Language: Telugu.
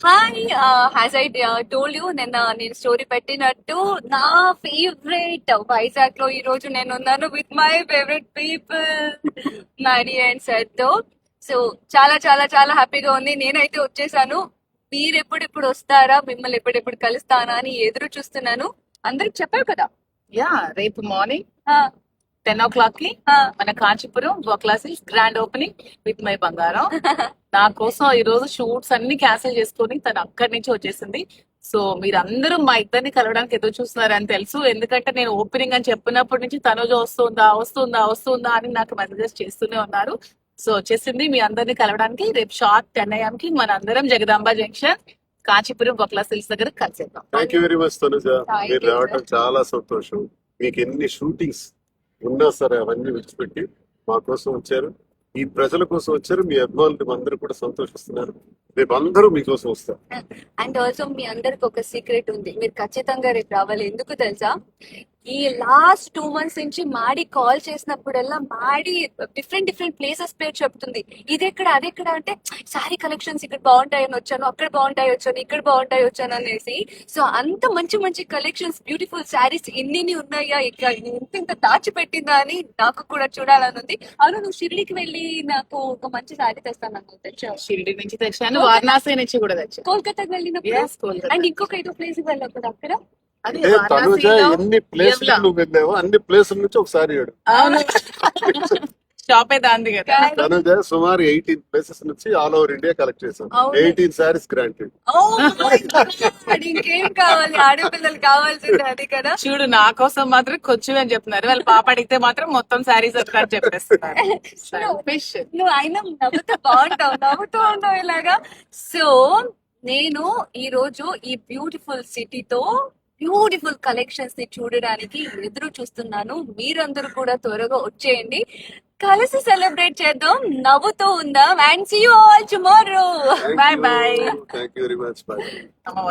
Hi. Has I told you నేను స్టోరీ పెట్టినట్టు నా ఫేవరెట్ వైజాగ్ లో ఈ రోజు నేను ఉన్నాను విత్ మై ఫేవరెట్ పీపుల్ నడి అండ్ సెట్ తో. సో చాలా చాలా చాలా హ్యాపీగా ఉంది. నేనైతే వచ్చేసాను. మీరు ఎప్పుడెప్పుడు వస్తారా, మిమ్మల్ని ఎప్పుడెప్పుడు కలుస్తానా అని ఎదురు చూస్తున్నాను. అందరికి చెప్పావు కదా. యా, రేపు మార్నింగ్ ఆ, 10 o'clock కి ఆ. మన Kanchipuram classes grand opening with my బంగారం. నా కోసం ఈ రోజు షూట్స్ అన్ని క్యాన్సిల్ చేసుకొని తను అక్కడి నుంచి వచ్చేసింది. సో మీరందరూ మా ఇద్దరిని కలవడానికి ఎదురు చూస్తున్నారని తెలుసు, ఎందుకంటే నేను ఓపెనింగ్ అని చెప్పినప్పటి నుంచి తనుజ వస్తుందా వస్తుందా వస్తుందా అని నాకు మెసేజెస్ చేస్తూనే ఉన్నారు. సో వచ్చేసింది. మీ అందరిని కలవడానికి రేపు షార్ప్ 10 AM కి మన అందరం జగదాంబ జంక్షన్ కాంచీపురం బొక్లా సిల్స్ దగ్గర కలిసేద్దాం. Thank you very much Tanuja, Thank మీరు you, రావడం చాలా సంతోషం. మీకు ఎన్ని షూటింగ్స్ ఉన్నా సరే అవన్నీ విడిచిపెట్టి మా కోసం వచ్చారు, ఈ ప్రజల కోసం వచ్చారు. మీ అభిమానులు అందరూ కూడా సంతోషిస్తున్నారు. రేపు అందరూ మీకోసం వస్తారు. అండ్ ఆల్సో మీ అందరికి ఒక సీక్రెట్ ఉంది, మీరు ఖచ్చితంగా రేపు రావాలి. ఎందుకు తెలుసా, ఈ లాస్ట్ 2 months నుంచి మాడి కాల్ చేసినప్పుడల్లా మాడి డిఫరెంట్ ప్లేసెస్ పేరు చెప్తుంది. ఇది ఎక్కడ అది ఎక్కడ అంటే సారీ కలెక్షన్స్ ఇక్కడ బాగుంటాయని వచ్చాను, అక్కడ బాగుంటాయి వచ్చాను, ఇక్కడ బాగుంటాయి వచ్చాను అనేసి. సో అంత మంచి మంచి కలెక్షన్స్, బ్యూటిఫుల్ శారీస్ ఇన్ని ఉన్నాయా, ఇక్కడ ఇంత దాచిపెట్టిందా అని నాకు కూడా చూడాలని ఉంది. అవును, నువ్వు షిరిడికి వెళ్ళి నాకు ఒక మంచి శారీ తెస్తాను తెచ్చావు. షిరిడి నుంచి తెచ్చాను, వారణాసి నుంచి కూడా తెచ్చాను. కోల్కతాకి వెళ్ళినప్పుడు Yes, కోల్కతా. అండ్ ఇంకొక ఏదో ప్లేస్ వెళ్ళప్పుడు అక్కడ అదే అంటే తనుజ వారణాసిలో ఎన్ని ప్లేసులు యవ్లా. నువ్వు వెళ్ళావో అన్ని ప్లేసుల నుంచి ఒకసారి ఏడు. అవును. షాపే దాంది కదా. తనుజ సుమారు 18 ప్లేసెస్ నుంచి ఆల్ ఓవర్ ఇండియా కలెక్ట్ చేశాను. అవును. 18 saris granted. Oh my God, ఇంకేం కావాలి, ఆడపిల్లలు కావాల్సింది అది కదా. చూడు, నా కోసం మాత్రం కొంచెం అని చెప్తున్నారు, వాళ్ళ పాప అడిగితే మాత్రం మొత్తం శారీస్ అక్కడ చెప్పేస్తున్నారు. Selfish. నువ్వు అయినా నవ్వుతూ ఉంటావు ఇలాగా. సో నేను ఈ రోజు ఈ బ్యూటిఫుల్ సిటీతో బ్యూటిఫుల్ కలెక్షన్స్ ని చూడడానికి ఎదురు చూస్తున్నాను. మీరందరూ కూడా త్వరగా వచ్చేయండి, కలిసి సెలబ్రేట్ చేద్దాం, నవ్వుతూ ఉందాం. And see you all tomorrow. Bye bye. Thank you very much. Bye. అమ్మ